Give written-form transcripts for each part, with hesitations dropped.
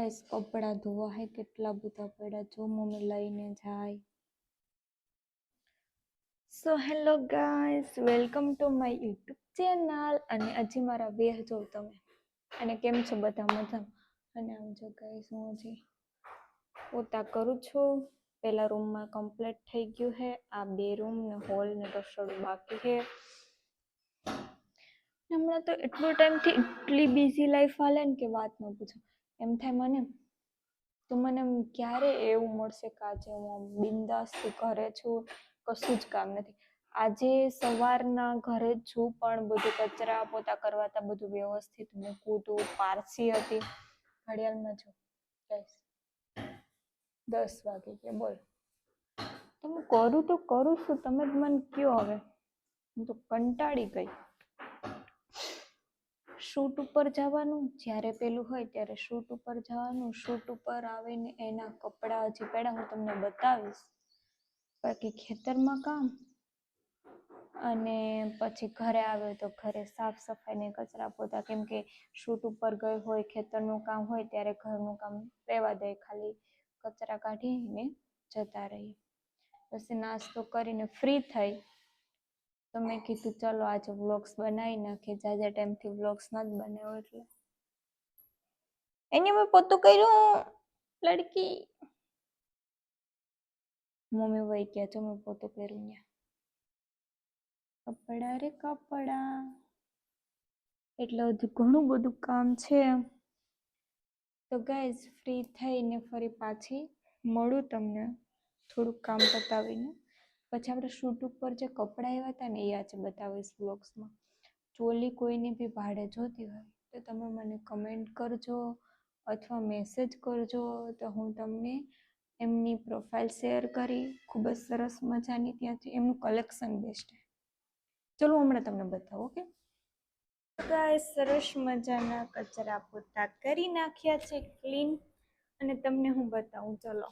Guys કપડા ધોવા હે કેટલા બધા પડ્યા જો મમ્મી લઈને જાય. So hello guys, welcome to my YouTube channel. અને હજી મારા વેહ જો તમે અને કેમ છો બધા મજામાં. અને આમ જો ગાઈસ હું હજી પોતા કરું છું. પેલા રૂમમાં કમ્પ્લીટ થઈ ગયું હે. આ બે રૂમ ને હોલ ને રસોડું બાકી હે. હમણાં તો એટલો ટાઈમથી એટલી બિઝી લાઈફ હાલે ને કે વાત ન પૂછો. એમ થાય મને તો મને ક્યારે એવું મળશે કે આજે હું બિંદાસથી ઘરે છું, કશું જ કામ નથી. આજે સવારના ઘરે જ છું પણ બધું કચરા પોતા કરવા હતા, બધું વ્યવસ્થિત મૂકવું હતું. પારસી હતી ઘડિયાળમાં જો 10 વાગે કે બોલ તમે કરું તો કરું છું, તમે જ મને કયો. હવે હું તો કંટાળી ગઈ. શૂટ ઉપર જવાનું જ્યારે પેલું હોય ત્યારે શૂટ ઉપર જવાનું, શૂટ ઉપર આવીને એના કપડાં હજી પહેલા હું તમને બતાવીશ. બાકી ખેતરમાં કામ અને પછી ઘરે આવે તો ઘરે સાફ સફાઈ ને કચરા પોતા, કેમ કે શૂટ ઉપર ગઈ હોય ખેતરનું કામ હોય ત્યારે ઘરનું કામ રહેવા દે, ખાલી કચરા કાઢીને જતા રહીએ. પછી નાસ્તો કરીને ફ્રી થઈ તો મેં કીધું ચલો આજે વ્લોગ્સ બનાવી નાખીએ. જાજા ટાઈમથી વ્લોગ્સ નથી બનાવ્યો એટલે એને મેં પોતું કર્યું. લડકી મમ્મી વહી ગયા છો, મેં પોતું કર્યું ત્યાં. કપડા રે કપડા એટલે હજુ ઘણું બધું કામ છે. તો ગાઈઝ ફ્રી થઈને ફરી પાછી મળું તમને થોડુંક કામ પતાવીને. પછી આપણે શૂટ ઉપર જે કપડાં આવ્યા હતા ને એ આજે બતાવીશ વ્લોગ્સમાં. ચોલી કોઈને બી ભાડે જોતી હોય તો તમે મને કમેન્ટ કરજો અથવા મેસેજ કરજો, તો હું તમને એમની પ્રોફાઇલ શેર કરી. ખૂબ જ સરસ મજાની ત્યાંથી એમનું કલેક્શન બેસ્ટ. ચલો હમણાં તમને બતાવો. ઓકે ગાઈસ, સરસ મજાના કચરા પોતા કરી નાખ્યા છે ક્લીન. અને તમને હું બતાવું. ચલો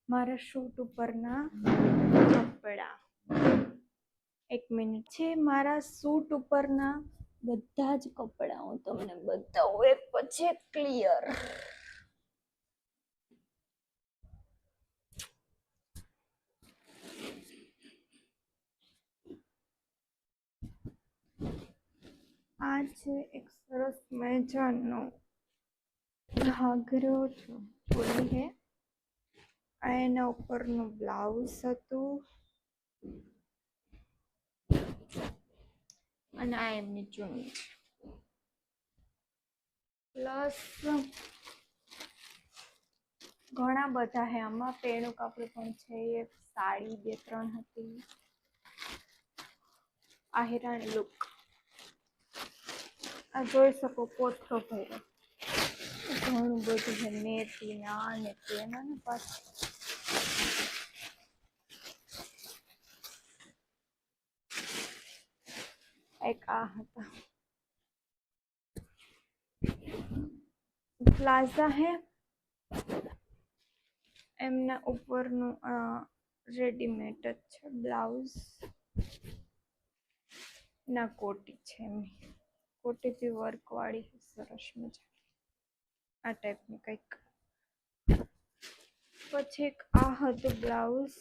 મારા શૂટ ઉપરના કપડા. 1 મિનિટ છે. મારા શૂટ ઉપરના બધા જ કપડા હું તમને બતાવું એક પછી એક ક્લિયર. આ છે એક સરસ મજાનો ઘાઘરો ચોલી હે. આ એના ઉપરનું બ્લાઉઝ હતું અને આ એમની ચૂની પ્લસ ઘણા બધા હે આમાં. પેણું કાપડ પણ છે, એક સાડી 2-3 હતી. આ હિરાણી લુક આ જોઈ શકો, કોથરો ભર્યો. ઘણું બધું છે, મેથી ને આ ને તેના ને પાછું. એક આ હતા પ્લાઝા હે. એમના ઉપરનું રેડીમેડ જ છે બ્લાઉઝ ના કોટી છે. એમની કોટીથી વર્ક વાળી સરસ મજા આ ટાઈપની કંઈક. પછી એક આ હતું બ્લાઉઝ.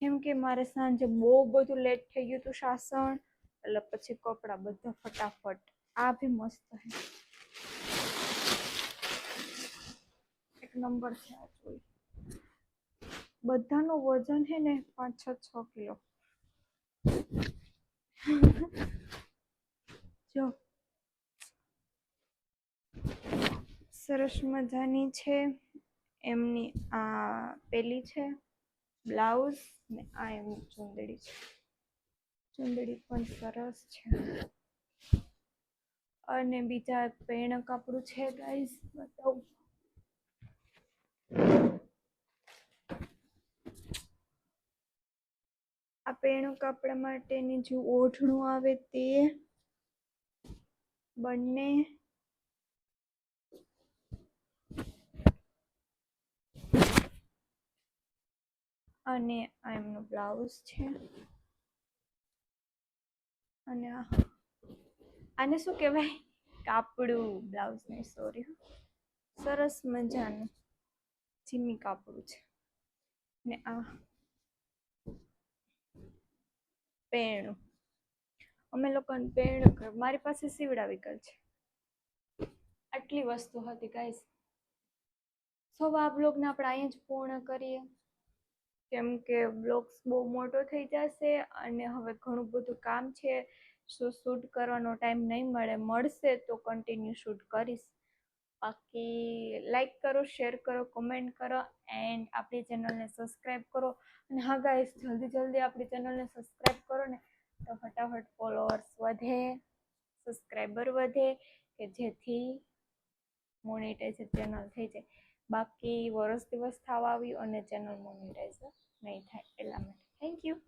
કેમ કે મારે સાંજે બહુ બધું લેટ થઈ ગયું હતું શાસન, એટલે પછી કપડાં બધા ફટાફટ. આ બી મસ્ત છે, એક નંબર છે. આ જોઈ બધાનું વજન છે ને 5-6 કિલો. જો સરસ મજાની છે. એમની આ પેલી છે બ્લાઉઝ ને આ એમની ચુંદડી છે. ચુંદડી પણ સરસ છે. અને બીજા પેણ કાપડું છે ગાઈસ, બતાવું. આ પેણું કાપડ માટેની જે ઓઢણું આવે તે બંને. અને આ એમનું બ્લાઉઝ છે. અને આ આને શું કહેવાય? કાપડું. બ્લાઉઝ નહીં, સોરી. સરસ મજાનું જીમી કાપડું છે. ને આ પેણું. અમે લોકોને પેણું મારી પાસે સીવડાવી ગયેલ છે. આટલી વસ્તુ હતી ગાઈસ. સો આ બ્લોગને આપણે અહીંયા જ પૂર્ણ કરીએ, કેમ કે બ્લોગ્સ બહુ મોટો થઈ જશે અને હવે ઘણું બધું કામ છે. શૂટ કરવાનો ટાઈમ નહીં મળશે તો કન્ટિન્યુ શૂટ કરીશ. બાકી લાઈક કરો, શેર કરો, કમેન્ટ કરો એન્ડ આપણી ચેનલને સબસ્ક્રાઈબ કરો. અને હા ગાઈસ, જલ્દી આપણી ચેનલને સબસ્ક્રાઈબ કરો ને તો ફટાફટ ફોલોઅર્સ વધે, સબસ્ક્રાઈબર વધે, કે જેથી મોનેટાઈઝ ચેનલ થઈ જાય. બાકી વરસ દિવસ થવા આવ્યું અને ચેનલ મોનેટાઈઝ નહીં થાય એટલા માટે. Thank you.